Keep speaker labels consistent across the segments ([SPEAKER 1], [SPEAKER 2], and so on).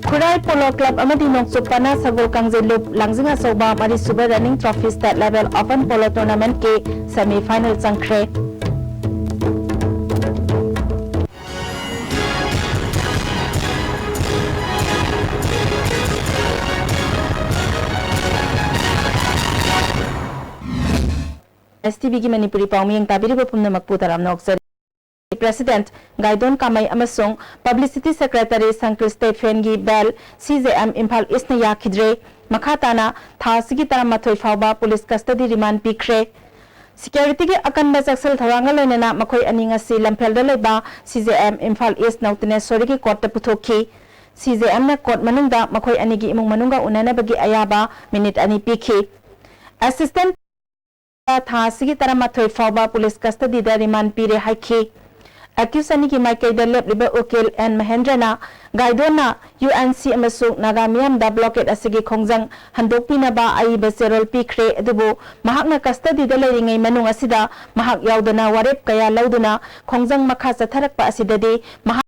[SPEAKER 1] Kurai Polo Club amadi Noksupana Sagol Kangzelup Langzinga Soba Mari Super Running Trophy State Level Open Polo Tournament ke semi-final Changkre. STB ki Manipuri Paumi yang tabiri bapumna makputaram noksari. President Gaidon Kamai Amasung Publicity Secretary Sankil Stephen Gi Bell CJM Impal Isna Yakidre Makhatana Thasigi Taramathoi Fauba Police Custody Remand Pikre Security ki akan basaksal tharangal lenana makoi aninga si lamphelda leba CJM Impal East Nautine Soriki Court ta puthoki CJM na court manungda makoi anigi imung manunga unana bagi ayaba minute ani pikhi Assistant Thasigi Taramathoi Fauba Police Custody da remand pire haiki Accusani ki Michael Delep Liba Okil and Mahendrana Gaidona UNC amasuk Nagamiam da blockade asigi khongjang handokpi na ba ai beserol pikre adubu mahakna custody da leiringai manung asida mahak yaudana warep kaya lauduna khongjang makha chatharakpa asidadi mahak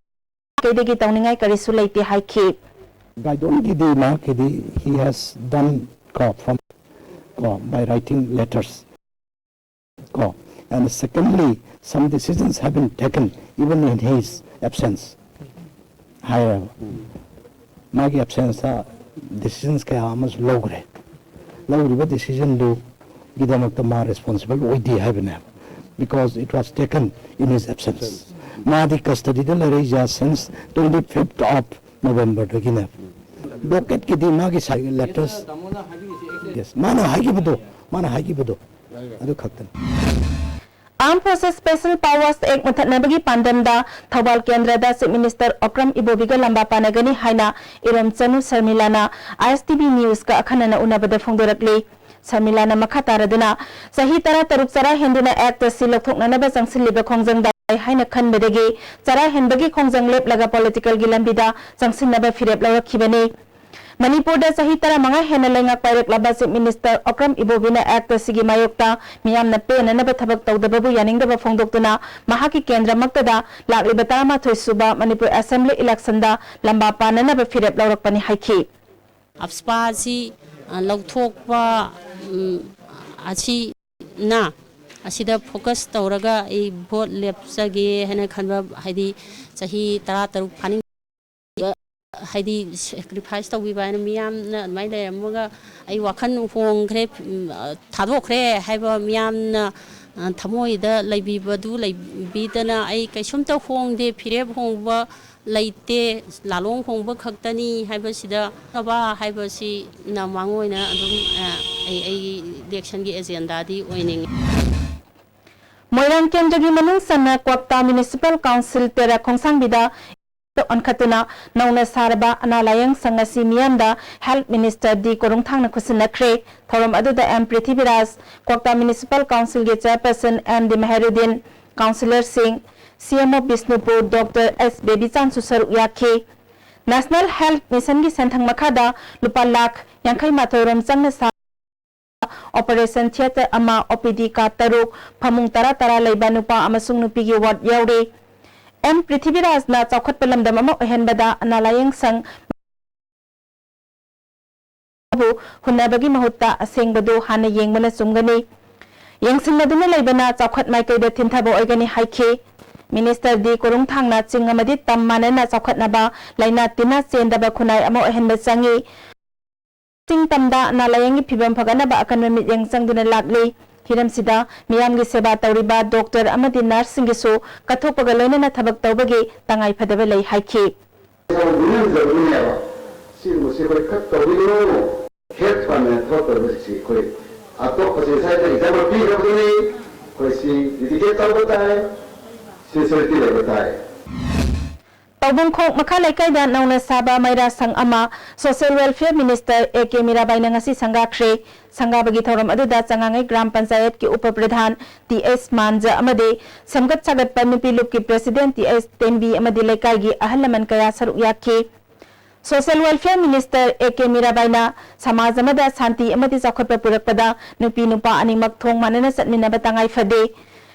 [SPEAKER 1] kedegi tawningai karisu leite haiki
[SPEAKER 2] Gaidon ki di ma kedi he has done from by writing letters and secondly some decisions have been taken even in his absence. However, my absence decisions ke amas logre decision do gidamak ma responsible we di have because it was taken in his absence. Madi custody the reja since 25th of November to gina. Docket ki di magi letters. Yes, mana hagi budo adu khaktan.
[SPEAKER 1] Armed Forces Special Powers Act Muthanabagi Pandamda Thawal Kendra da Chief Minister Okram Ibobiga lamba panagani haina Iram Chanu Sarmilana ISTB News ka akhanana unabada phongdorakli Sarmilana makataraduna sahi tara taruk chara henduna act silokthoknana ba changsilliba khongjangda haina khanbedagi chara henbagi khongjang lep laga political gilambida changsinnaba firep lawrakhibani Manipur da sahi tara manga hena lenga pairek laba Chief Minister Okram Ibobina act sigi mayokta miyam na pe na thabak tawdababu yaning da phongdoktuna mahaki kendra maktada lakliba tarama thoisuba Manipur Assembly election da lamba panana ba firep lawrakpani haiki
[SPEAKER 3] apspa si lawthokpa achi na asida focus tawraga I vote lepsage hena khanba haidi sahi tara taruk phani Heidi sacrifice to viva and miam my lemoga I wakan hong crepe tado cre have a miam tamoida like be badu like beatana I kasumta hong de pireb hong late lalong hong haktani have a sida aba have a si namangoina a election agenda di winning.
[SPEAKER 1] Moirang Kendagi Manung Sana Kwakta Municipal Council Tera Kongsang Bida on Katuna, known as Saraba, Analayang Sangasi Mianda, Health Minister D. Korungthang Kusina Kre, Thorum Aduda and Prithiviras, Kwakta Municipal Council Chairperson and the Maherudin, Councillor Singh, CMO Bisnupur, Dr. S. Babichan Susar Yake, National Health Mission Gi Santang Makada, Lupalak, Yankai Matorum Sangnasa, Operation Theatre Ama, OPD Kataru, Pamung Tara Laibanupa, Amasung Nupigi Ward Yauri. M. Prithiviras na chawkhat pelam damamo henbada analayang sang hunabagi mahutta asengbadu hana yengmana sumgani yengsingaduna laibana chawkhat maikai da thinthabo oigani haike Minister D. Korungthang na chingamadi tammana na chawkhat naba laina tina chendaba khunai amo henba changi ting tamda analayang phibam phagana ba akan mit yang sangduna lakli Hiram Sida, Miyam Giseba Tauriba, Doctor Amadi Nursing Gisu, Katopagalona Tabak Taubagi, Tangai Padavale Haiki. Taubung Kong Makalai Kaida Nauna Saba Maira Sang Ama, Social Welfare Minister A.K. Mirabai Nangasi Sangakre, Sangabagi Thoram Aduda Sangangai Gram Panchayat ki Upapradhan T.S. Manja Amade, Samgat Sagat Panupi Luki President T.S. Tenbi Amadi Lekai gi Ahalaman Kaya Saruyaki. Social Welfare Minister A.K. Mirabai na Samajamada Santi Amadi Sakhopa Purakpada Nupi Nupa Animak Thong Manana Satmina Batangai Fade.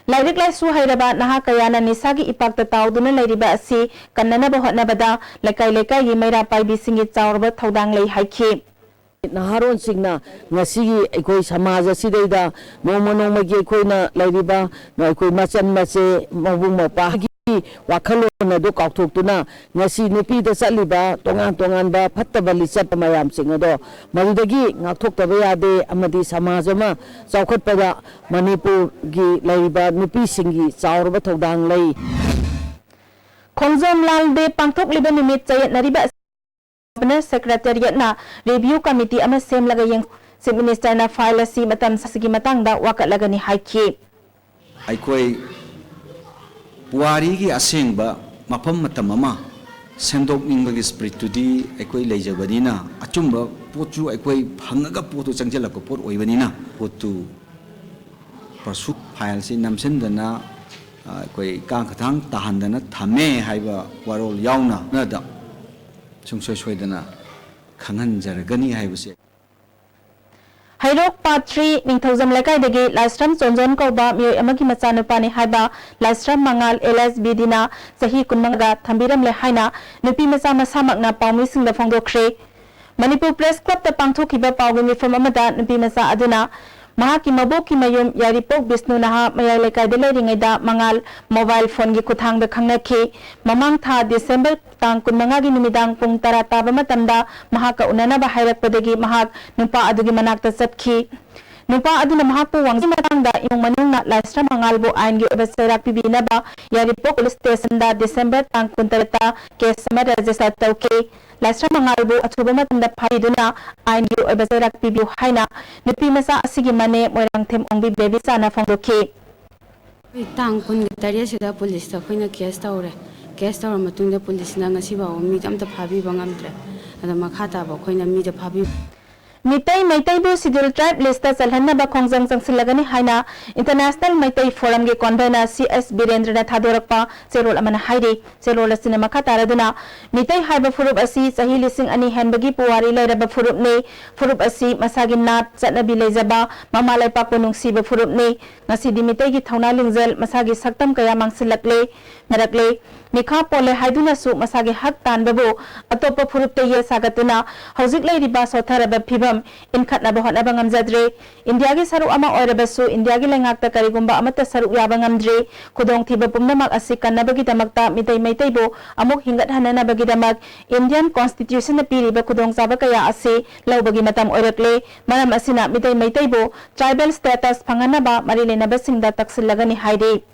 [SPEAKER 1] Lairik laisu hairaba naha kayana nisagi ipakta tauduna lairiba asi kannanaba hotnabada lekai gi maira paibi singi chaurba thodang lei haiki
[SPEAKER 4] naharon singna ngasigi ekoi samaj asideda nongmagi ekoina lairiba ekoi machan mache mabung mapa wakhalona do kauthoktuna ngasi nupi da chaliba tongan ba phattaba lichat mayam singado madudagi ngakthokta yade amadi samajama chawkhatpada manipur gi laiba nupi singi chawrba thodang lei
[SPEAKER 1] Khongjom Lal de pangthok liba nimit chayat nariba Secretariat na review committee ama sem laga yang Chief Minister na file si matam sasigi matangda wakat laga ni haiki
[SPEAKER 5] aikoi puari gi asengba mapam matam ama sendok ningbagi spirit tudi aikoi leijabadina achumba pochu aikoi phangaga potu changjela ko pot oibanina potu pasuk file si namsendana aikoi kang khathang tahandana thame haiba warol yauna nada sungsoi soidana khangan jaragani haibase
[SPEAKER 1] Hairok Patri Ningthojam Lekai degi Lastram Chonjon Koba Miyoi Amagi Machanupani haiba Lastram Mangal LSB dina Sahi Kunmanga Thambiram le haina Nupi Macha Masamakna Paumi Singda Phongdokre Manipur Press Club ta pangthokiba pawgi mifam amada Nupi Macha aduna Mahaki Maboki Mayum Yaripok Bisnu Naha Mayai Lekai de Leiringaida Mangal mobile phone gi kuthang da khangnaki Mamang tha December tang kunmanga gi numidang pung tara taba matamda mahaka unana ba hairakpadagi mahak nupa adugi manakta chatki nupa aduna mahakpu wangsi matangda imong manungna Lastram Mangalbo ain gi obasarak pibina ba Yaripok police station da December tang kuntarata case sama register tauke Lastram Mangalbo athuba matamda phaiduna ain gi obasarak pibiu haina nupi masa asigi mane moirang them ongbi baby sana phongdoki
[SPEAKER 6] tang kun tariya sida police ta khoina case tawre case tawra matungda police na ngasi ba mi amta phabi bangamtre ada makhata ba khoina mi da phabi
[SPEAKER 1] Mitai Maitai bu Schedule Tribe list chalhanna ba khongjang changsilagani haina International Maitai Forum ge convener CS Birendra na thadorakpa cherol amana hairi cherol asina makha taraduna Mitai haiba furup asi sahi lising ani henbagi puwari lairaba furup ne furup asi masagi nat chatnabi leijaba mamalai pakpo nungsiba furup ne ngasi di Mitai gi thauna lingjal masagi saktam kaya mangsilakle narakle Mikha pole haiduna su masagi hak tanbabu atopa furup te ye sagatuna hojik lairiba sotharaba phibam inkhatna ba hotna bangam jadre India gi saru ama oirabasu India gi lengakta karigumba amata saru yaba ngamdre khudong thiba pumnamak asi kannabagi damakta mitai maitai bo amuk hingat hanana bagi damak Indian Constitution na piriba khudong jaba kaya asi laubagi matam oirakle maram asina mitai maitai bo tribal status phangana ba marilena ba singda taksilagani haide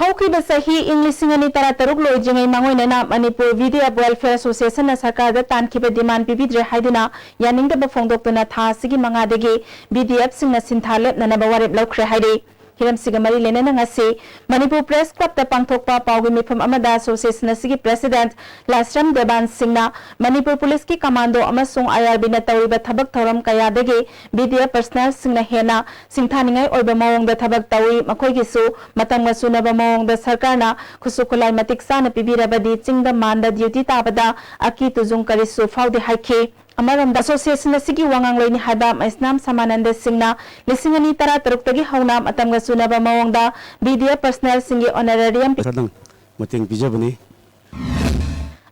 [SPEAKER 1] Hauki basahi Englising ani tara taruk loi jingai mangoi na Manipur Video Welfare Association na sarkar da tan kiba demand bibidre haiduna yaning da ba phongdoktuna tha sigi manga degi BDF sing na sinthalep na ba warep laukre haide hiram sigamari lena na ngasi Manipur Press Club ta pangthokpa pawgi mifam amada association sigi president Lastram Deban Singh na Manipur Police ki commando amasung IRB na tawiba thabak thoram kaya degi BDF personnel sing na hena singthaningai oiba mawong da thabak tawi makoi gi su matam ga sunaba mawong da sarkar na khusukulai matik sana pibirabadi chingda manda duty tabada aki tujung kari su faudi haike Amaram da association sigi wangang leini haiba maisnam samananda singna lisingani tara taruk tagi hauna matam ga sunaba mawong da BDF personnel singi honorarium
[SPEAKER 7] sadang mating pijabani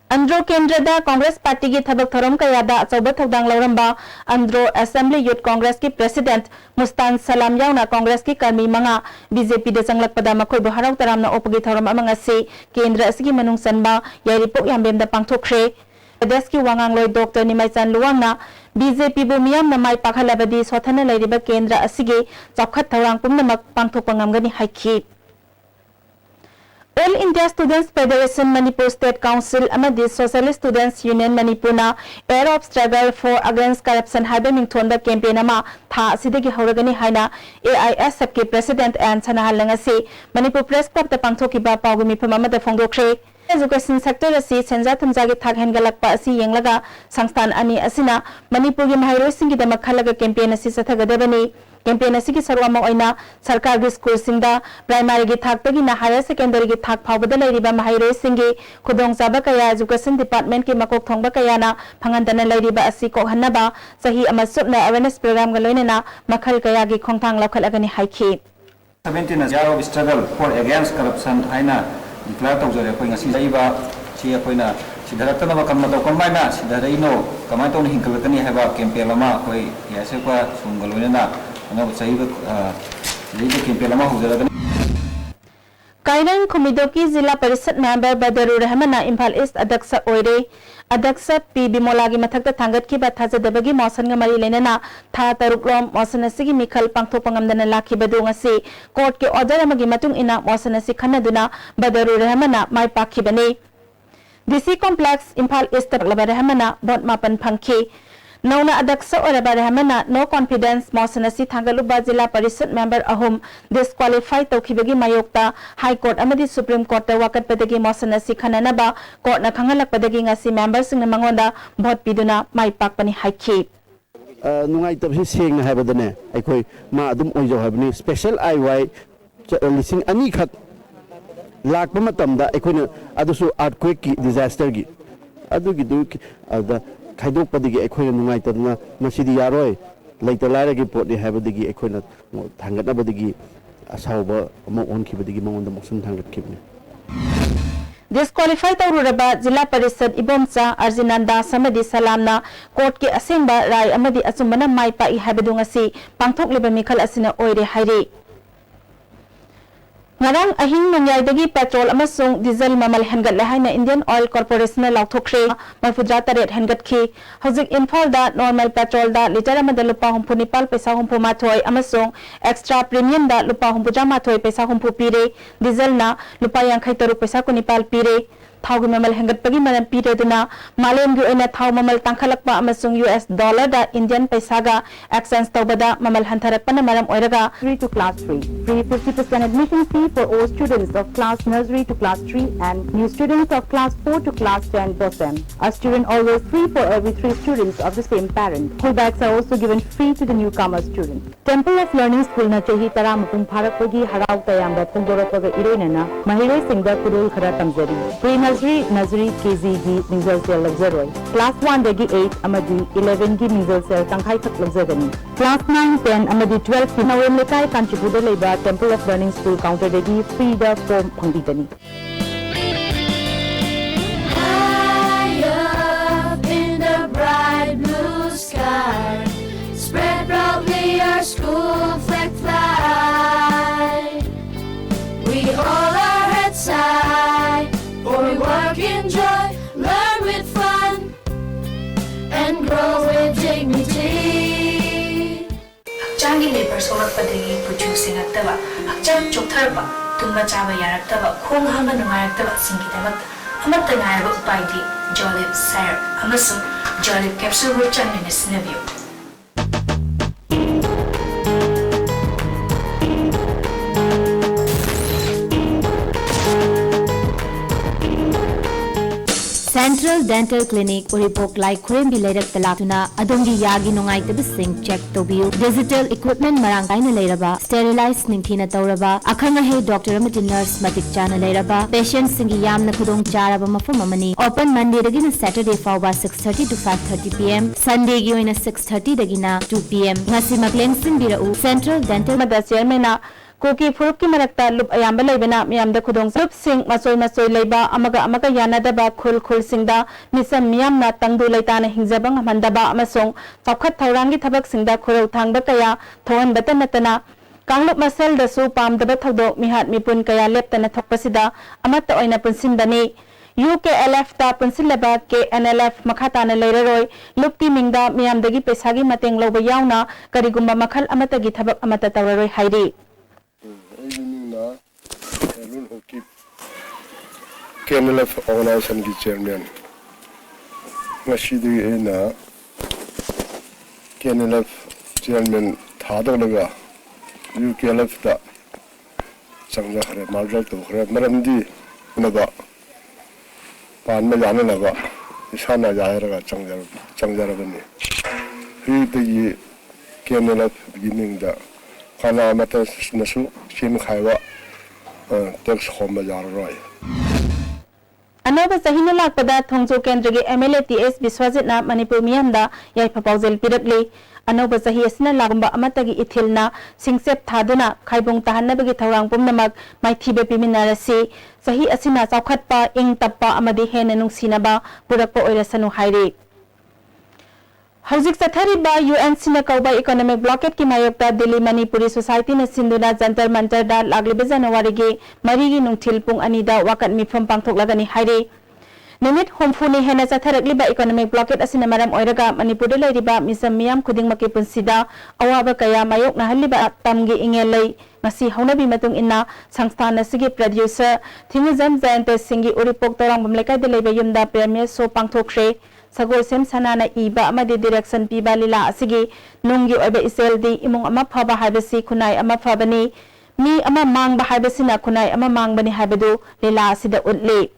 [SPEAKER 1] Andro Kendra da Congress Party ki thabak thoram kaya da achauba thodang lauramba Andro Assembly Youth Congress ki President Mustan Salam yauna Congress ki karmi manga BJP da changlakpada makhoi bo harau taramna opagi thoram amanga se Kendra asigi manung sanba yaripok yambem da pangthokre Pradesh ki wangang loi Dr. Nimai Chan Luwangna BJP bu miyam na mai pakhalabadi sothana lairiba Kendra asigi chawkhat thorang pumnamak pangthokpa ngamgani haiki All India Students Federation Manipur State Council amadi Socialist Students Union Manipur na Era of Struggle for Against Corruption haiba mingthonda campaign ama tha asidagi hauragani haina AISF ki President and Chanahal langasi Manipur Press Club ta pangthokiba pawgi mifam amada phongdokre Education sector asi senja thamjagi thak hengalakpa asi yenglaga sangstan ani asina Manipur gi mahairoi singi damak khalaga campaign asi sathagadabani campaign asi ki sarwama oina sarkar gi school singda primary gi thak tagi na higher secondary gi thak phawbada lairiba mahairoi singi khudong jaba kaya education department ki makok thongba kaya na phangandana lairiba asi ko hannaba sahi ama subna awareness program ga loinena makhal kaya gi khongthang laukhalagani haiki
[SPEAKER 8] 17 year of struggle for against corruption haina declare tawjare khoi ngasi jaiba chi khoina sidaratna ba kamna to komaina sidareino kamai to hinkalakani haba campaign lama khoi yase kwa sungaloina ana chaiba leide campaign lama hujara
[SPEAKER 1] Kairang Kumidoki Zilla Parisat member Badaru Rahmana Impal East Adaksa Oire Adaksa P Bimolagi Matakta Tangat Ki Bataza Debagi Mosan Mari Lenana Tha Tarukrom Mosanasigi Mikal Pangto Pangamdana Laki Badungasi Court Ke Order Magi Matung Ina Mosanasi Kanaduna Badaru Rahmana Mai Paki Bane DC Complex Impal East Rahmana Bot Mapan Panki Nauna Adaksa or Rahmana no confidence Mosanasi Tangaluba Zilla Parisat member Ahum disqualified Tokibagi Mayokta High Court Amadi Supreme Court Wakat Padagi Mosanasi Kananaba Court na Kangalak Padagi ngasi members ng Mangonda Bot Piduna Mai Pakpani High Keep
[SPEAKER 7] nungai tabsi seng habadane aikoi ma adum oijo habni special IY lising ani khat lakpa matamda aikoi adusu earthquake ki disaster gi adugi du ada खाइदोक पदिगे एखोय नुंगाइ तदना मसिदि यारोय लैत लायरगे पोटनि हाबदिगे एखोयना थांगना बदिगे असावबा अम ओनखिबदिगे मंगोंदा मक्सन थांगतखिबने
[SPEAKER 1] disqualify tawruraba Zilla Parisad Ibomcha Arjinanda Samadi Salamna court ke asengba rai amadi achumbana mai pa I habadungasi pangthok leba mikhal asina oire hairi Ngarang ahing nangyay petrol amasung diesel mamal hengat lahay na Indian Oil Corporation na lauthokre marfudra taret hengat ki hauzik infal da normal petrol da liter amada lupa humpu nipal pesa humpu mathoy amasung extra premium da lupa humpu jama mathoy pesa humpu pire diesel na lupa yang khay taruk pesa ko nipal pire thau gi mamal hengat pagi maram pire duna malem gi oina thau mamal tangkhalakpa amasung US dollar da Indian paisa ga exchange tawbada mamal hantarak pana maram oiraga 3 to class 3 free 50% admission fee for all students of class nursery to class 3 and new students of class 4 to class 10%. A student always free for every 3 students of the same parent. School bags are also given free to the newcomer students. Temple of Learning School na chahi tara mapung pharakpagi harau tayamba pungdorapga iroinana mahiroi singda kurul khara tamjari. Pre-nursery KG gi ningzal sel lagzaroi. Class 1 dagi 8 amadi 11 gi ningzal sel tangkhai khak lagzagani. Class 9, 10 amadi 12 ki nawem lekai kanchipuda leiba Temple of Learning School counter dagi free the form pangditani.
[SPEAKER 9] High up in the bright blue sky, spread proudly our school flag fly. We hold our heads high, for we work in joy, learn with fun, and grow with dignity.
[SPEAKER 10] Hakchangi labor solak padagi puju singaktaba, hakchang choktarba, tumba chaba yaraktaba, khong hama nungayaktaba singidaba, amatta ngayaba upaidi, Jolib Sire, amasung Jolib capsule ruchan minisnavio.
[SPEAKER 11] Central Dental Clinic Uripok Lai Kurem Bilayrak Talakuna Adongi Yagi Nungai Tabising check Tobiu Digital Equipment Marangkaina Layraba Sterilize Ningthina Tauraba Akhanga He Doctor Amati Nurse Matik Chana Layraba Patient Singi Yamna Khudong Charaba Mafum Amani Open Monday Dagina Saturday Fawba 6:30 to 5:30 PM Sunday gi oina 6:30 dagina 2 PM Ngasi Makleng Singbirau Central Dental
[SPEAKER 1] Mada Chairman Koki Furup ki marakta lup ayamba leibana miyamda khudong lup sing masoi leiba amaga yanadaba khul singda misam miyamna tangdu leitana hingjabang amandaba amasong chawkhat thaurangi thabak singda khurau thangba kaya thohan batanatana kanglup masal dasu pamdaba thodok mihat mipun kaya leptana thokpasida amatta oina punsinbani UKLF ta punsilaba KNLF makhatana leiraroi lupki mingda miyamdagi pesagi mateng loba yauna karigumba makhal amatagi thabak amata tawraroi hairi
[SPEAKER 12] KNLF organization ki chairman ngashidi ena KNLF chairman thadalaga UKLF da changja khare marjal to khare maramdi unaba pan ma yana naga isana jairaga changja bani hi the KNLF beginning da kana mata nasu sim khaiwa tax khoma jar roi
[SPEAKER 1] Ano अनौब चहीना लाकपदा थोंजो केंद्र के MLA TS विश्वजितना Manipur मियामदा याइफा पाउजेल पिरकली अनौब चही असना लागुंबा अमतगी इथिलना सिंगसेप थादुना खाइबोंग ताहन्नबगी थौरांग पुमनमक माइथीबे पिमिनारसी चही असिना चौखटपा इंग तप्पा अमदी हेन नुंगसिनबा पुरकपा ओइरसनु हाइरे हौजिक चथरिबा UN सिना कौबा economic blockade की मायोक्ता Delhi Manipuri society ने सिंधुना जंतर मंतर दा लागलिबे जनवरी गे मरीगी नुंगथिल पुंग अनिदा वाकत मिफम पांगथोकलागनी हाइरे निमित होमफुनी हेना चथरकलिबा इकोनॉमिक ब्लॉकेट असिना मरम ओइरगा मणिपुर लैरिबा मिसम मियाम खुदिंगमकी पुंसिदा अवाबा कया मायोकना हल्लिबा तमगे इंगेलै ngasi haunabi matung inna sangsthana sigi producer thinguzam jayante singi uripok torang bamlekai de leba yumda premier show pangthokre sagol sem sanana iba amadi direction piba lila asigi nunggi oiba iseldi imung ama phaba haibasi khunai ama phabani mi ama mangba haibasina khunai ama mangbani haibadu lila asida utli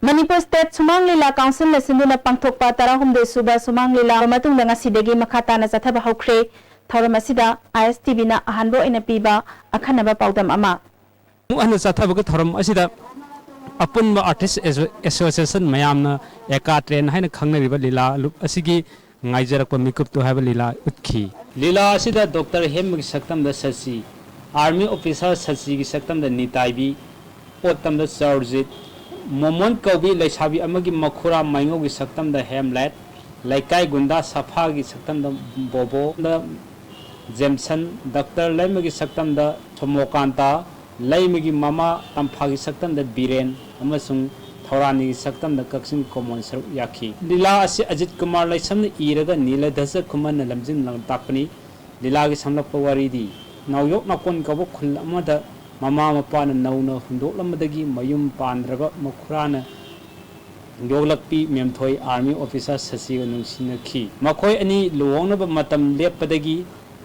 [SPEAKER 1] Manipur State Sumang Lila Council na sinduna pangthokpa tarahumde suba Sumang Lila matung da ngasidegi makata na sathaba haukre थौरमसिदा ISTV ना अहानबो इन पीबा अखनबा पाउदम अमा
[SPEAKER 13] अन साथबग थौरम असिदा अपुन artist association मयामना एका train हाइन खंगनरिबा लीला loop असिगी ngaijaraप मिकुप तो हाइबा लीला उत्खी लीला असिदा doctor हेम की सक्तम the Sassi army officer ससी की सक्तम the निताइबी ओतम the सर्जित मोमन कवि लैसाबी अमगी मखुरा माइंगो की सक्तम द हेमलेट लैकाई गुंडा सफा की सक्तम द बोबो द जेमसन डॉक्टर लैम की सक्तम द सोमोकांता लैम की मामा तंफा की सक्तम द बीरेन अमसुंग थौरानी की सक्तम द कक्सिंग कॉमन सर याखी लीला असे अजित कुमार लैसम ने इरगा नीलधस कुमन लमजिन लंग ताकनी लीला की समलप वारीदी नवयोक नकोन कबो खुल अमद मामा मपान नौन हुंदोलमदगी मयुम पांद्रबा मखुरान योगलपी मेमथोई आर्मी ऑफिसर ससी नुंसिनखी मखोय अनि लुहोंगनब मतम लेपदगी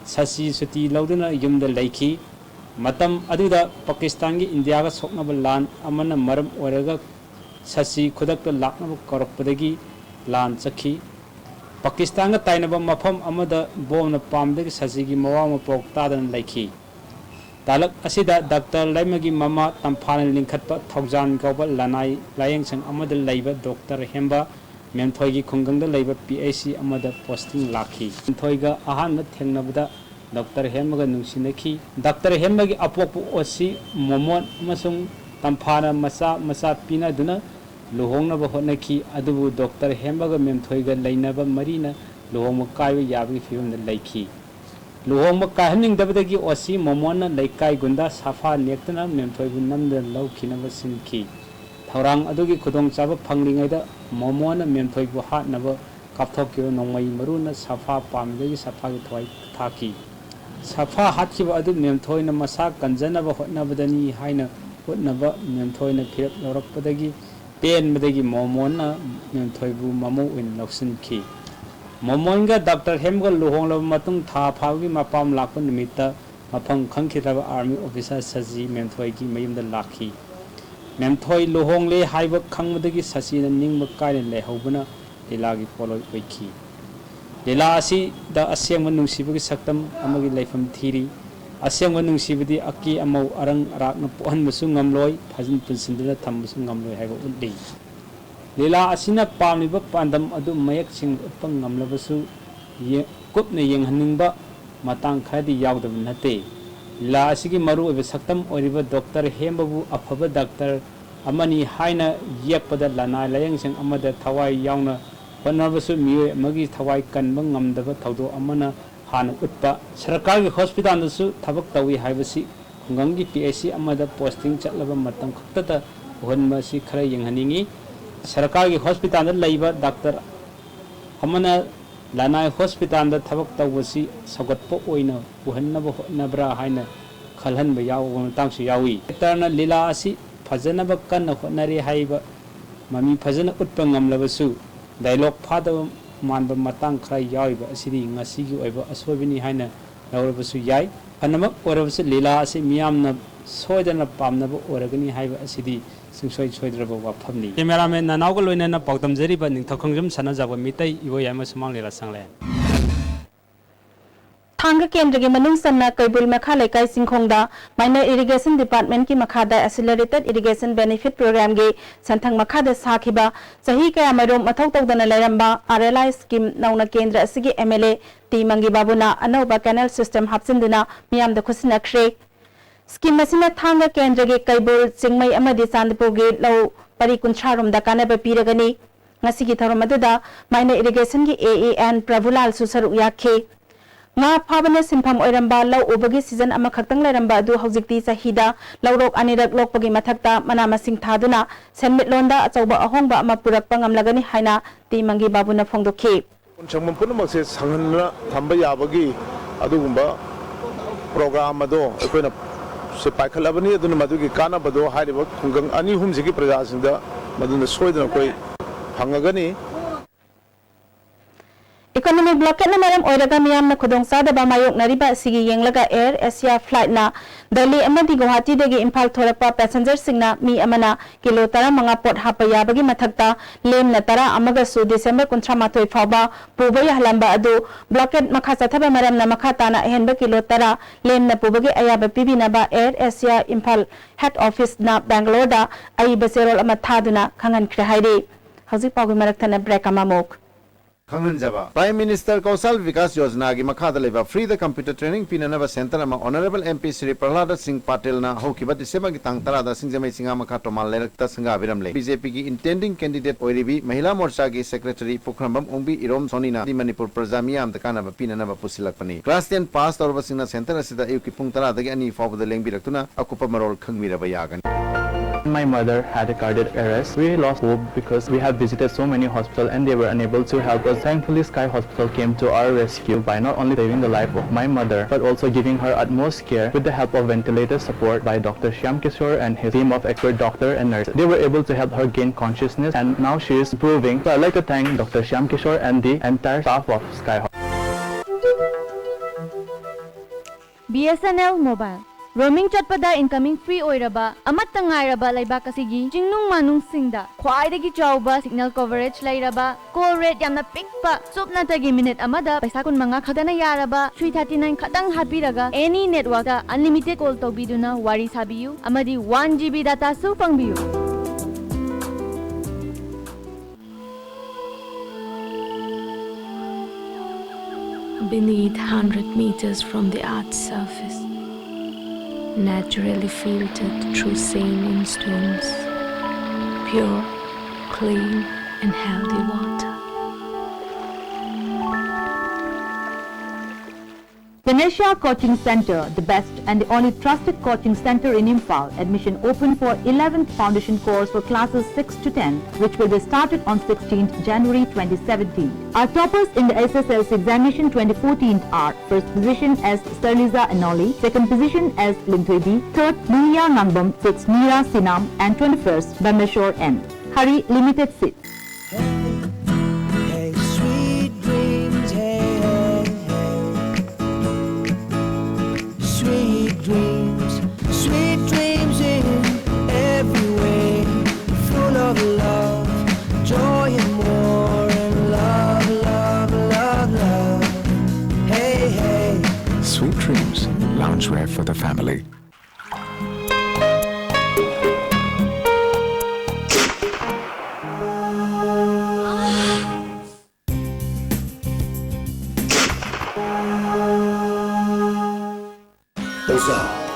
[SPEAKER 13] ससी सुती लौदना युमद लैखी मतम अदुदा पाकिस्तान की इंडिया का सोकनब लान अमन मरम ओरगा ससी खुदक लाकनब करपदगी लान चखी पाकिस्तान का ताइनब मफम अमद बोमन पामदगी ससी की मवा मपोक तादन लैखी तालक असिदा डॉक्टर लैमगी ममा तंफान लिंखत थौजान कौब लनाई लायंगसंग अमद लैब डॉक्टर हेम्बा मेमथोई खुंगंग लैब PAC अमद पोस्टिंग लाखी मेमथोईगा अहान थेंगनबदा डॉक्टर हेम्बगा नुंसिनखी डॉक्टर हेम्बगी अपोप ओसी मोमोन अमसुंग तंफान मसा मसा पीना दुना लुहोंगनब होनखी अदुबु डॉक्टर हेम्बगा मेमथोईगा लैनब मरीना लुहोंग कायब याबगी फिवम लैखी लुहोंग काहनिंगदबदगी ओसी मोमोन लैकाई गुंडा साफा नेक्तना मेमथोईबु नमद लौखिनब सिनखी थौरांग अदुगी खुदोंग चाब फंगलिंगैदा मोमोन मेमथोईबु हाटनब कापथोकियो नोंमई मरुना साफा पामदगी साफागी थवाई थाकी साफा हाटखिब अदु मेमथोईन मसा कंजनब होटनबदनी हाइना होटनब मेमथोईन फिरक लौरकपदगी पेनबदगी मोमोन मेमथोईबु ममो ओइन लौसिनखी मोमोनगा डॉक्टर हेमगा लुहोंगलब मतुंग था फावगी मपाम लाख निमित्त मफंग खंखिरब आर्मी ऑफिसर सजी मेमथोईगी मयुमद लाखी मेमथोई लुहोंगले हाइब खंगमदगी ससीन निंगब कायन लेहौबना लीलागी पोलोय ओइखी लीला असि द असेंग नुंसिबगी सक्तम अमगी लेफम थीरी असेंग नुंसिबदी अकी अमौ अरंग अराकन पोहनबसु ngamloi फजिन पुनसिनदना थमबसु ngamloi हाइबो उल्ली लीला असिना पामिब पांदम अदु मयक सिंग उत्पंग ngamlabsu कुपने येंगहनिंगबा मतांग खरदी यावदब नते लीला असिगी मरु एबे सक्तम ओरिबा डॉक्टर हेमबु अफब डॉक्टर अमनी हाइना येपदा लाना लायंगसिंग अमद थवाई यावना होनबसु मियो मगी थवाई कनब ngamदब थौदो अमना हान उत्पा सरकारगी हॉस्पिटलदसु थबक तवी हाइबसी खुंगंगी PAC अमद पोस्टिंग चलबा मतम खक्तता होनबसी खरा येंगहनिंगी सरकार की हॉस्पिटल लैब डॉक्टर हमना लानाय हॉस्पिटल थबक तौबसी सगतप ओइना उहन्नब होनब्रा हाइना खलहनब यावतांसु यावी डॉक्टरना लीला असि फजनब कन्न honorary HYBE mummy फजन उत्प ngamlabsu dialogue फादब मानब मतंग खरा याविब असिदी ngasiगी ओइब असोबिनी हाइना लौरबसु याय फनमक ओरबसु लीला असि मियामना सोयदना पामनब ओरगनी हाइब असिदी सिंसोय सोयद्रब वाफमनी कैमरामैन नानावग लोइनना पाउतम जरिबा निंथखंजम सनाजाब मितै इवो यामा सुमांग लेला सांगले
[SPEAKER 1] Thanga Kendra ki manung sanna kaibul makha laikai singkhongda minor irrigation department ki makhada accelerated irrigation benefit program ge santhang makhada sakhiba sahi kaya marom mathau tawdana lairamba RLI scheme nauna kendra asigi MLA T Mangi Babuna anauba canal system hapsinduna miyam da khusinakhre scheme masina thanga kendra ge kaibul chingmai amadi Chandpur ge lau pari kuncharom da kanaba piragani ngasigi tharom aduda minor irrigation gi AAN Pravulal susaru yakhe nga phabana simpham oiramba lau ubagi season ama khaktang lairamba adu hojikti sahida laurok anirak lokpagi mathakta mana masing thaduna senmit londa achauba ahongba ama purakpa ngamlagani haina T Mangi Babuna phongdokhi
[SPEAKER 14] changmam punamak se sanghanna thamba yabagi adugumba program ado ekoina se paikhalabani aduna madugi kana bado hairiba khungang ani humsigi prajasinda maduna soidana koi phangagani
[SPEAKER 1] Economic blockade na maram oiraga miyam na khudong sada ba mayok nariba sigi yenglaga Air Asia flight na Delhi amadi Guwahati degi Imphal thorakpa passenger singna mi amana kilo tara manga pot hapa yabagi mathakta lem na tara amaga su December 13 phawba puba yahlamba adu blockade makha sathaba maram na makha tana ehenba kilo tara lem na pubagi ayaba pibina ba Air Asia Imphal head office na Bangalore da ai baserol ama thaduna khangan khre hairi hauzik pawgi marakthana break amamok
[SPEAKER 7] Prime Minister Kausal Vikas Yojana ki makha da leba free the computer training pinanaba center ama Honorable MP Sri Prahlad Singh Patel na hokiba December ki tang tara da singjamai singa makha tomal lerakta singa biramle BJP ki intending candidate oiribi Mahila Morcha ki secretary Pukhrambam Ongbi Irom Sonina di Manipur Prajamia am takana pinanaba pusilakpani class 10 pass torba singna center asida ayuki pung tara dagi ani fawda lengbi raktuna akupa marol khangmiraba yagan
[SPEAKER 15] My mother had a cardiac arrest. We lost hope because we have visited so many hospitals and they were unable to help us. Thankfully, Sky Hospital came to our rescue by not only saving the life of my mother, but also giving her utmost care with the help of ventilator support by Dr. Shyam Kishore and his team of expert doctor and nurses. They were able to help her gain consciousness and now she is improving. So I'd like to thank Dr. Shyam Kishore and the entire staff of Sky Hospital.
[SPEAKER 11] BSNL Mobile Roaming chatpada incoming free oiraba amatta ngairaba laibak asigi jingnung manung singda khwaidagi chawba signal coverage lairaba call rate yamna pikpa supnatagi minute amada paisa kun manga khadana yaraba 339 khatang hapiraga any network da unlimited call tobiduna wari sabiyu amadi 1 GB data su phangbiyu
[SPEAKER 16] beneath 100 meters from the Earth's surface, naturally filtered through saline stones, pure, clean and healthy water.
[SPEAKER 17] Ganesha Coaching Center, the best and the only trusted coaching center in Imphal. Admission open for 11th foundation course for classes 6 to 10, which will be started on 16th January 2017. Our toppers in the SSLC examination 2014 are first position as Sterliza Anoli, second position as Lintwebi, third Mulia Nangbam, sixth Mira Sinam, and 21st Bameshore N. Hurry, limited seats.
[SPEAKER 18] Sweet dreams in every way, full of love, joy and more, and love, love, love, love. Hey, hey.
[SPEAKER 19] Sweet dreams, loungewear for the family.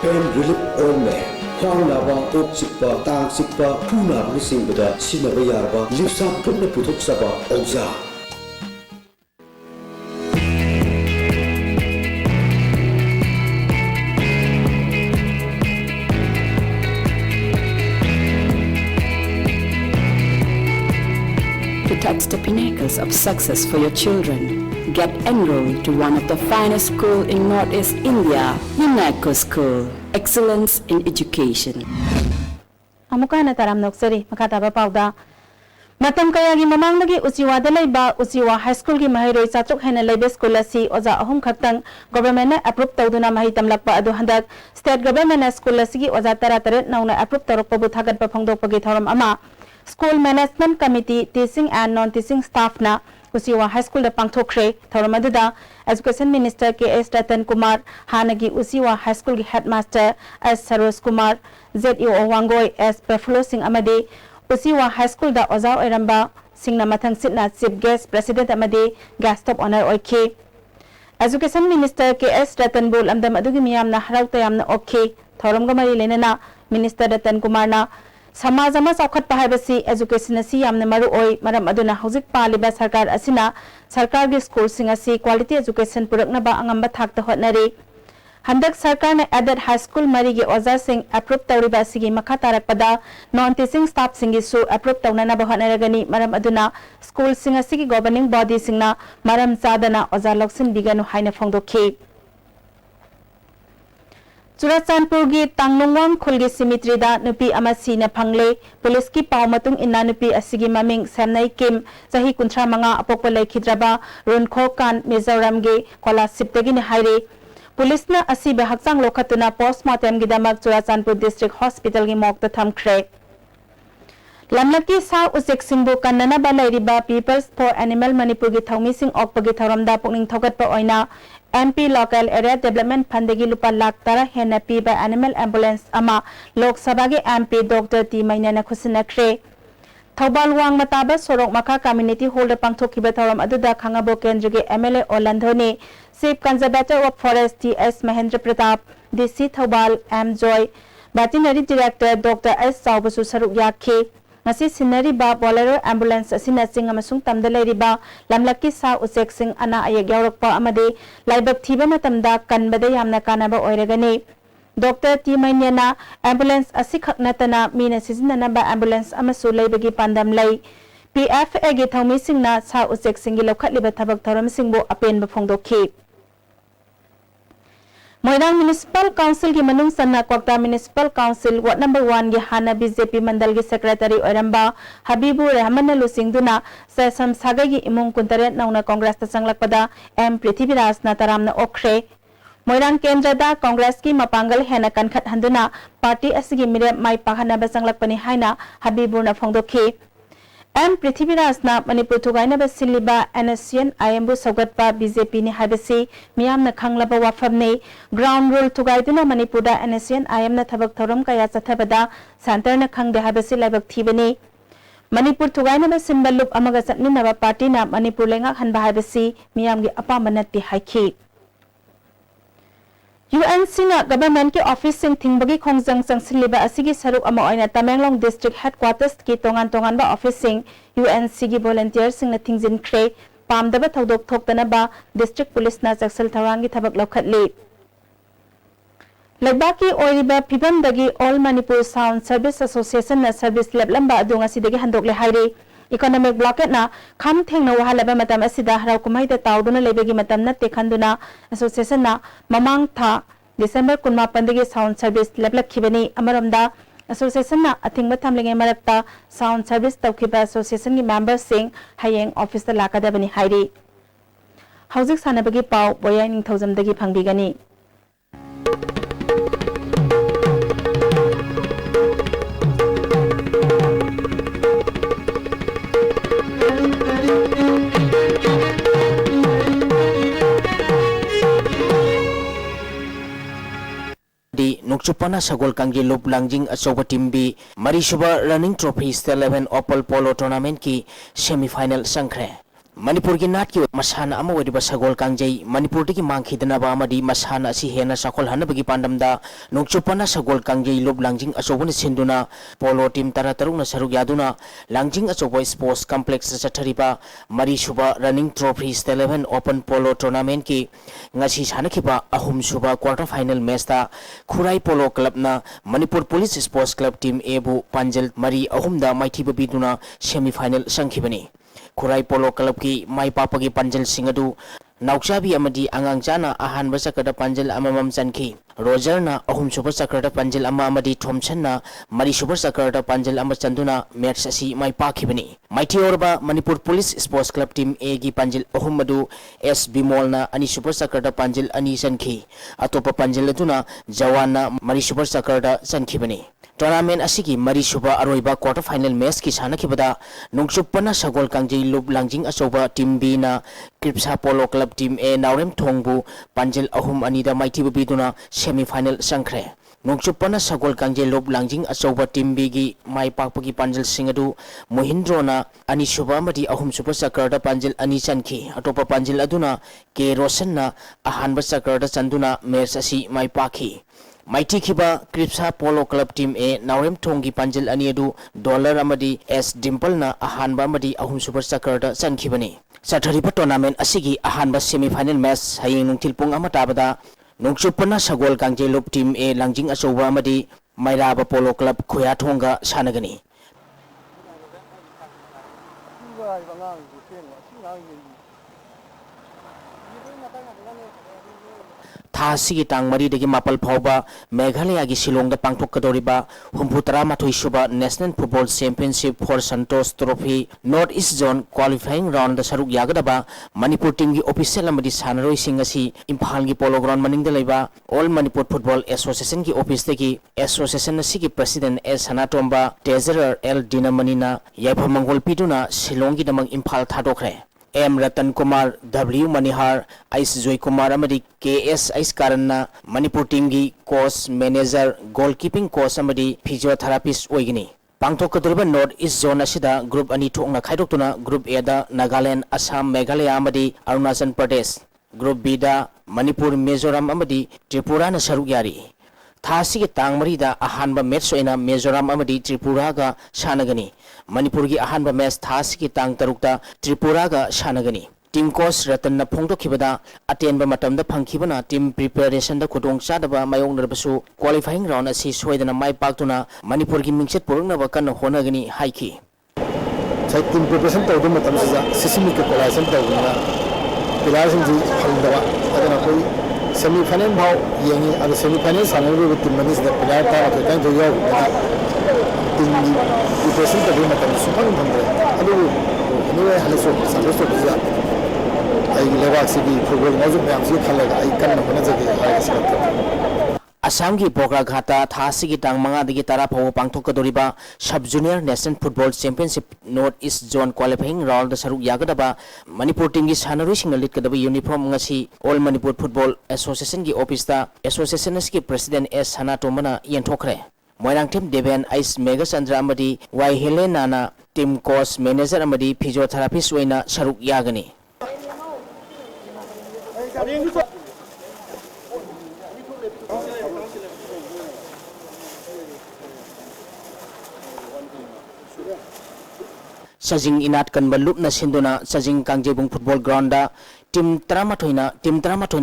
[SPEAKER 20] Pain relief ointment. Khwang naba, kok sikpa, tang sikpa, pu naba singbada sinaba yarba, lipsam putna puthok saba Oza.
[SPEAKER 21] To touch the pinnacles of success for your children, get enrolled to one of the finest schools in Northeast India, UNESCO School. Excellence in education.
[SPEAKER 1] Amukana taram noksari makataba pauda. Matam kaya gi mamang nagi usiwa dalai ba usiwa high school gi mahiroi chatruk hena lebe school asi oza ahum khaktang government na approve tawduna mahitam lakpa adu handak state government na school asi gi oza tara taret nauna approve tarok pabu thagat pa phangdok pagi thoram ama school management committee teaching and non teaching staff na Usiwa High School da pangthokre thoramadada Education Minister K.S. Ratan Kumar Hanagi Usiwa High School gi Headmaster S. Saros Kumar Z.U. Wangoi S. Buffalo Singh Amade Usiwa High School da Ozao Eramba Singna Mathang Sitna Chief Guest President Amade Guest of Honor Oike Education Minister K.S. Ratan Bol Amdam Adugi Miyamna Harauta Yamna Oke Thoram Gamari Lenana Minister Ratan Kumar na Samajama Saukhat Pahabasi Education Asi Yamna Maru Oi Maram Aduna Hauzik Paliba Sarkar Asina Sarkar gi School Singasi Quality Education Purakna ba Angamba Thakta Hotnari Handak Sarkar na added high school marigi Oza Singh approved Tauriba Sigi Makatarak Pada non-teaching staff Singi Su approved Taunana Bahanaragani Maram Aduna School Singasi governing body Singna Maram Zadana Oza Loksin Biganu Haina Fongdoki Churachandpur gi Tanglongwang Khulgi Cemetery da nupi amasi na phangle police ki paw matung inna nupi asigi maming Samnai Kim sahi kunthra manga apokpa laikhidraba Runkho Kan Mizoram ge kola siptegi ni haire Police na asibe hakchang lokhatuna postmortem gi damak Churachandpur District Hospital gi mokta thamkhre Lamlaki sa usik singbu kannana ba lairiba People's for Animal Manipur gi thawmi sing okpagi tharamda pukning thogatpa oina MP Local Area Development Fundegi lupa lakh tara hena piba Animal Ambulance ama Lok Sabha gi MP Dr. T Mainana khusinakre Thobal wang mataba sorok maka community hall da pangthokiba tharam aduda khangabo kendra gi MLA Olandhone Chief Conservator of Forest T.S. Mahendra Pratap DC Thobal M Joy Veterinary Director Dr. S Saubasu Saruk Yakhe Ngasi sinari ba Bolero Ambulance asina sing amasung tamda lairiba lamlaki sa usek sing ana ayek yaurakpa amade laibak thiba matamda kanbada yamna kanaba oiragani Dr. T Mainyana Ambulance asikhak natana mina sizinana ba Ambulance amasu laibagi pandam lai PFA gi thawmi singna sa usek singi lokhatliba thabak thoram singbo apen ba phongdokhi Moirang Municipal Council ki manung sanna Kwakta Municipal Council Ward number 1 gi Hana BJP Mandal gi Secretary Oramba Habibu Rahman Lusingduna Sesam Saga gi imung kuntaret nauna Congress ta sanglakpada M Prithviraj na taramna okre Moirang Kendra da Congress ki mapangal hena kankhat handuna party asigi mire mai pahana ba sanglakpani haina Habibu na phongdokhi M Prithviraj na Manipur thugaina ba siliba NSCN IMBU saugatpa BJP ni habasi miyam na khanglaba wafamne ground rule thugaiduna Manipur da NSCN IM na thabak thoram kaya chathabada center na khangde habasi laibak thibani Manipur thugaina ba simbalup amaga satmina ba party na Manipur lenga hanba habasi miyam gi apamba natti haikhi UN Singa government ke office sing thingbagi khongjang changsiliba asigi saruk ama oina Tamenglong district headquarters ki tongan tongan ba office sing UN sigi volunteer sing na thingjin kre pamdaba thodok thoktana ba district police na chaksal thawangi thabak lokhatli Lagbaki oiriba phibamdagi All Manipur Sound Service Association na service lab lamba adunga sidagi handokle haire Economic blockade na kham thengna wahalaba matam asida harau kumai da tawduna lebegi matam na tekhanduna association na mamang tha December 18 dagi sound service leblak khibani amaramda association na athingba thamlinge marakta sound service tawkhiba association gi members sing hayeng office da lakada bani hairi hauzik sanabagi pau boyai ning thojam dagi phangbigani
[SPEAKER 2] Nukchupana Sagol Kangi Lup Langjing Asoba Timbi Marishuba Running Trophies 11 Opal Polo Tournament ki semi-final sangkre Manipur ki nat ki masana ama wadiba Sagol Kangjai Manipur ki mangkhidana ba amadi masana si hena sakol hana bagi pandamda Nukchupana Sagol Kangjai Lup Langjing Asoba ni sinduna Polo team taratarung na saruk yaduna Langjing Asoba Sports Complex sa chathariba Marishuba Running Trophies 11 Open Polo Tournament ki ngasi sanakhiba ahum suba quarter final match ta Khurai Polo Club na Manipur Police Sports Club team Ebu Panjal Mari ahum da maithiba biduna semi final sangkhibani Khurai Polo Club ki mai papagi Panjal Singadu Naukchabi amadi angang chana ahan basakada Panjal amamam chanki Roger na ahum super sakrata Panjal ama amadi Thompson na Mari super sakrata Panjal ama chanduna match asi mai pakhibani Mighty Orba Manipur Police Sports Club team A gi Panjal ahum madu S Bimol na ani super sakrata Panjal ani chanki atopa Panjal atuna Jawan na Mari super sakrata chankhibani Tournament asigi mari suba aroiba quarter final match ki sana kibada nungchupana sagol kangjei lup langjing asoba team B na Kripsa Polo Club team A Naurem Thongbu Panjel ahum anida maiti biduna semi final sangkhre nungchupana sagol kangjei lup langjing asoba team B gi mai pakpagi Panjel singadu Mohindro na ani suba madi ahum super sakarda Panjel ani chanki atopa Panjel aduna K Roshan na ahanba sakarda chanduna match asi mai pakhi Mighty Kiba Kripsa Polo Club Team A Naurem Thonggi Panjel Aniadu Dollar Amadi S Dimple na Ahanba Amadi Ahum Super Sakarda San Kibani Sathariba Tournament Asigi Ahanba Semi Final Match Haying Nungtil Pung Amatabada Nungchupana Sagol Kangjei Lup Team A Langjing Asoba Amadi Mairaba Polo Club Khoya Thongga Sanagani Thasigi tang mari degi mapal phauba Meghalaya gi Shillong da pangthokadoriba humputara mathoi suba National Football Championship for Santos Trophy North East Zone qualifying round da saruk yagadaba Manipur team gi official amadi sanaroi sing asi Imphal gi polo ground maningda leiba All Manipur Football Association gi office tegi association asigi president S Hanatomba treasurer L Dinamanina yaifa mangol piduna Shillong gi damang Imphal thadokre M Ratan Kumar W Manihar Ais Joy Kumar amadi KS Ais Karanna Manipur team gi coach manager goalkeeping coach amadi physiotherapist oigini pangthokadoriba North East Zone asida group ani thokna khaidoktuna group A da Nagaland Assam Meghalaya amadi Arunachal Pradesh group B da Manipur Mizoram amadi Tripura na saruk yari Thasigi tang mari da ahanba match oina Mizoram amadi Tripura ga sanagani Manipur gi ahanba match thasigi tang tarukta Tripura ga sanagani team coach Ratan na phongdokibada atenba matamda phangkhibana team preparation da khudong chadaba mayong narbasu qualifying round asi soidana mai paktuna Manipur gi mingset porungna ba kan honagani haiki
[SPEAKER 3] sai team preparation tawdu matam sa systemic preparation tawna pilasin ji phangdawa adana koi semi final bhau yengi adu semi final sanarbu team manis da pilar ta to tan jo yo team preparation tawdu matam supang bhamre adu anyway halaso sanarso biza ai lewak sigi football mazu myam si khalaga ai kan hona jage ai sakta
[SPEAKER 2] Assam gi Bokra Ghata Thasigi tang manga digi tara phaw pangthokadoriba Sub Junior National Football Championship North East Zone qualifying round da saruk yagadaba Manipur team gi sanaroi singa litkadaba uniform ngasi All Manipur Football Association gi office da association gi president S Hanatomana yenthokre Moirang team Deven Ais Mega Chandra amadi Y Helena na team coach manager amadi physiotherapist oina saruk yagani Sajing inat kan balup na sinduna sajing kangjebung football ground da team tramathoina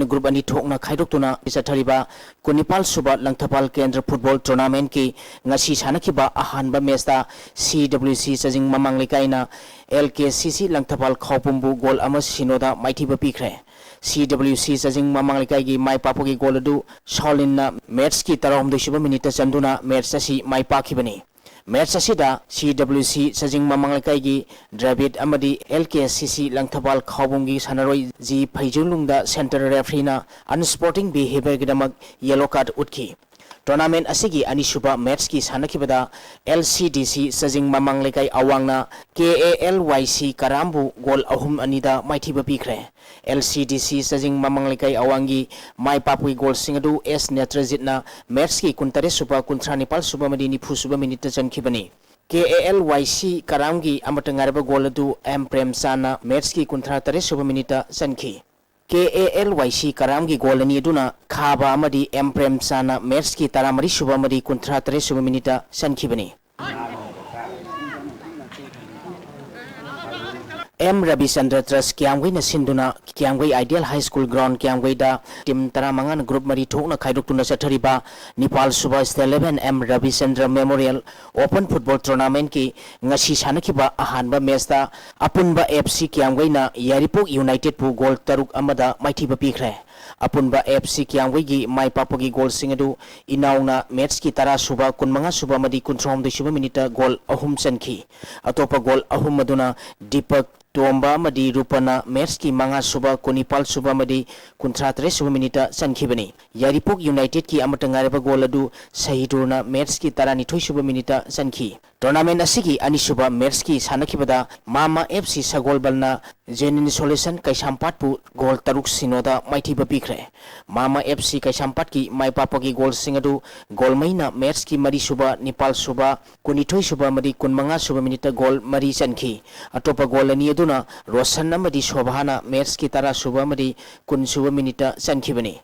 [SPEAKER 2] group ani thokna khaidoktuna isathariba kunipal suba langthapal kendra football tournament ki ngasi sanakhiba ahanba match da CWC sajing mamang lekaina LKCC langthapal khawpumbu goal ama sinoda maithiba pikre CWC sajing mamang lekai gi mai papogi goal adu Shaolin match ki 39 minute chanduna match asi mai pakhibani match asida CWC sajing mamang lekai gi Dravid amadi LKCC langthapal khawbungi sanaroi ji phaijulungda center referee na unsporting behavior gidamak yellow card utki tournament asigi anisuba match ki sanakibada LCDC sajing mamang lekai awangna KALYC karambu goal ahum anida maithiba pikre LCDC sajing mamang lekai awangi mai papui goal singadu S Netrajitna match ki kuntare suba kuntranipal suba madini phusuba minute chankhibani KALYC karamgi amatangarba goal adu M Premsana match ki kuntratare suba minute chankhi KALYC karamgi goal ani aduna khaba amadi M Premsana match ki taramari suba mari kuntratare suba minute chankhibani M Rabi Chandra Trust Kiamgui na sinduna Kiamgui Ideal High School Ground Kiamgui da team taramangan group mari thokna khaidoktuna sathariba Nepal Suba State 11 M Rabi Chandra Memorial Open Football Tournament ki ngasi sanakhiba ahanba match da Apunba FC Kiamgui na Yaripok United pu goal taruk amada maithiba pikre Apunba FC Kiamgui gi mai papogi goal singadu inauna match ki tara suba kunmanga suba madi kuntrom de suba minute goal ahum chankhi atopa goal ahum maduna Deepak Tomba Madi Rupana Merski Manga Suba Kunipal Suba Madi Kuntratre Suminita Sankibani Yaripuk United ki Amatangareba Goladu Sahidurna Merski Tarani Suba Minita Sanki Tournament Asiki Anisuba Merski Sanakibada Mama FC Sagolbalna Jenin Solution Kaisampatpu Gol Taruk Sinoda Mighty Babikre Mama FC Kaisampatki My Papaki Gol Singadu Golmaina Merski Mari Suba Nipal Suba Kunitoi Suba Madi Kunmanga Suba Minita Gol Mari Sanki Atopa Golani Rosan Namadi Shobhana Merski Tara Suba Madi Kun Suba Minita Sankibani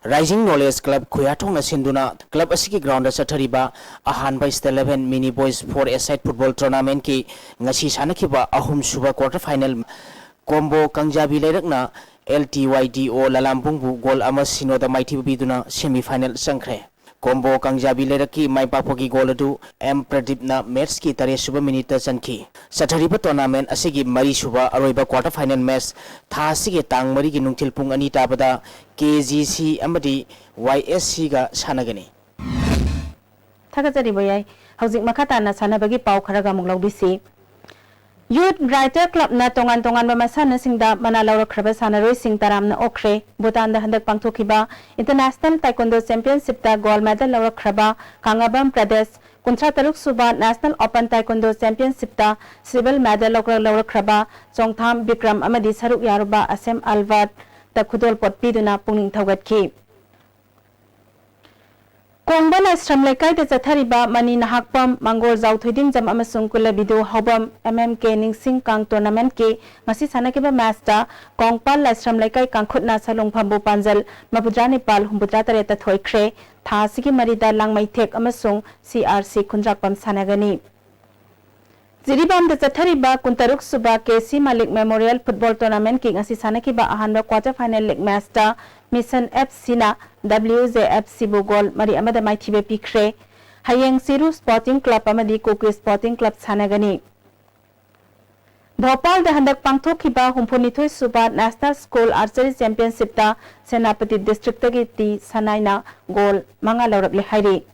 [SPEAKER 2] Rising Knowledge Club Kuyatong Sinduna Club Asiki Ground Satariba Ahan by 11 Mini Boys 4-a-side football tournament ki ngasi sanakiba ahum suba quarter final combo Kangjabi Lerakna LTYDO Lalampungbu goal ama sinoda mighty biduna semi final sangkre Combo Kangjabi Leraki Mai Papoki Goladu M Pradipna Merski Tare Suba Minita Sanki Satariba tournament Asigi Mari Suba Aroiba quarter final match Tha Sige Tang Mari Gi Nungtil Pung Ani Tabada KGC Amadi YSC ga Sanagani
[SPEAKER 1] Thakajari Boyai Hauzik Makatana Sanabagi Pau Kharaga Munglaubisi Youth Writer Club na tongan masana singda manalaw kraba sanaroi sing taram na okre Bhutan da handak pangthokiba International Taekwondo Championship ta gold medal law kraba Kangabam Pradesh Kuntra Taruk Suba National Open Taekwondo Championship ta silver medal law kraba Chongtham Bikram amadi saruk yaruba Asem Alvat ta khudol potpiduna pungning thawgatki Kongbala Stramlekai the Zathariba Mani Nahakpam Mangor Zauthuiding Jam Amasung Kula Bidu Hobam MMK Ningsing Kang Tournament Ki Masi Sanakiba Master Kongpal Stramlekai Kangkhutna Salung Pambu Panjal Mapudrani Pal Humbutra Tareta Thoikre Thasiki Marida Langmai Thek Amasung CRC Kunjakpam Sanagani Ziribam the Zathariba Kuntaruk Suba KC Malik Memorial Football Tournament Ki Ngasi Sanakiba Ahanba quarter final leg master Mission FC na WJFC Bugol Mari Amada Mai Thibe Pikre Hayeng Siru Sporting Club Amadi Kokri Sporting Club Sanagani Bhopal the Handak Pangthokiba Humpunithoi Suba National School Archery Championship ta Senapati District Tagiti Sanaina Gol Manga Laurable Hairi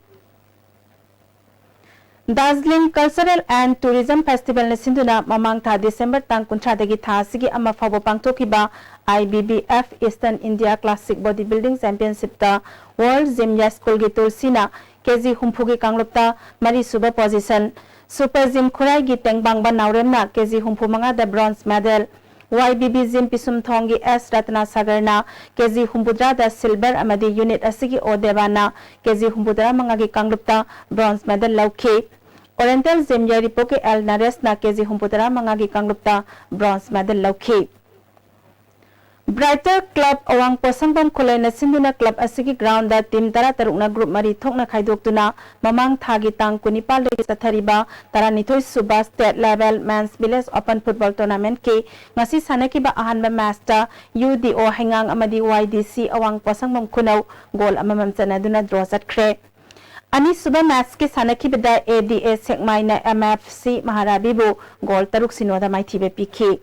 [SPEAKER 1] Dazzling Cultural and Tourism Festival na Sinduna Mamang Tha December Tang Kuntradagi Tha Sigi Ama Fabo Pangthokiba IBBF Eastern India Classic Bodybuilding Championship ta World Gym School gi Tulsina KG Humphugi Kanglopta Mari Suba position Super Gym Khurai gi Tengbangba Nauremna KG Humphu Manga the bronze medal YBB Gym Pisum Thongi S Ratna Sagarna KG Humpudra the silver amadi unit asigi Odevana KG Humpudra Manga gi Kanglopta bronze medal lauke Oriental Gym Yaripoke L Nares na KG Humpudra Manga gi Kanglopta bronze medal lauke Brighter Club Awang Posangbam Khulai na Sinduna Club asigi ground da team tara tarukna group mari thokna khaidoktuna mamang thagi tang kunipal de sathariba taranithoi suba state level men's village open football tournament ke ngasi sanakiba ahanba master UDO hengang amadi YDC Awang Posangbam Khunau goal amamam chanaduna draw satkre Ani suba match ke sanakibada ADA Sekmaina MFC Maharabibu goal taruk sinoda maithibe pikhi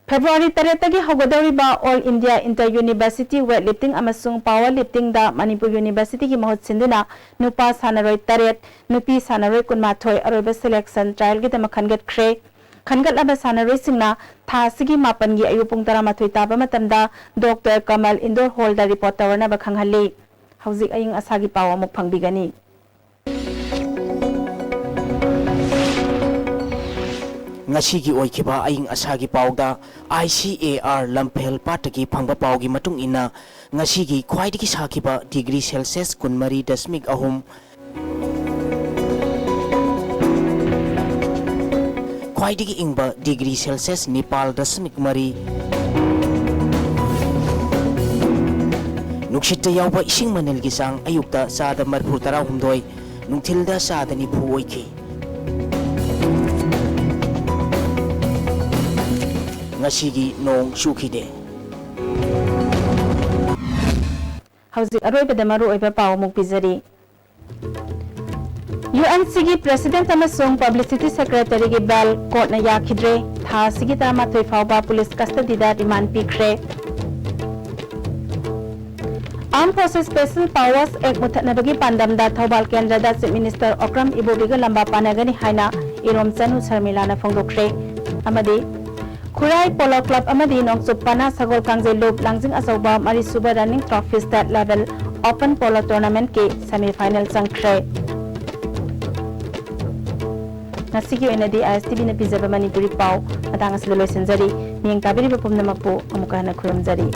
[SPEAKER 1] February 3 Hogodoriba All India Inter-University Weightlifting amasung Powerlifting da Manipur University ki mahut sinduna Nupa Sanaroi Taret Nupi Sanaroi Kunmathoi Aroba Selection Trial ki tamakhangat kre Khangat laba Sanaroi singna Tha Sigi Mapan gi Ayupung Taramathoi taba matamda Dr. Kamal Indoor Hall da report tawarna bakhanghalli Hauzik aying asagi pawa muk phangbigani
[SPEAKER 2] Ngasigi oikiba aying asagi pauda ICAR Lampel Pataki Pangba Paugi Matung Ina Ngasigi Kwaidiki Sakiba degree Celsius Kunmari Dasmik Ahum Kwaidiki Ingba degree Celsius Nepal Dasmik Mari Nukshita Yauba Ising Manil Gisang Ayukta Sada Marputara Humdoi Nuktilda Sada Nipu Oiki Ngasigi nong shukide
[SPEAKER 1] Hauzik aroiba damaru oiba paw muk pizari UNCG President amasung Publicity Secretary gi bel court na yakhidre tha sigi tama thoi fawba police custody da demand pikre Armed Forces Special Powers Act Muthanabagi Pandamda Thobal Kendrada Chief Minister Okram Ibobiga Lamba Panagani Haina Irom Chanu Sharmilana Phongdokre amadi Khurai Polo Club amadi Nongchupana Sagol Kangje Lob Langjing Asoba Marisuba Running Trophy State Level Open Polo Tournament ke semi final changkhre Nasigi enadi ISTV na pizaba Manipuri pau atang aslo loisenjari miyang tabiri bapumna mapu amukana khuramjari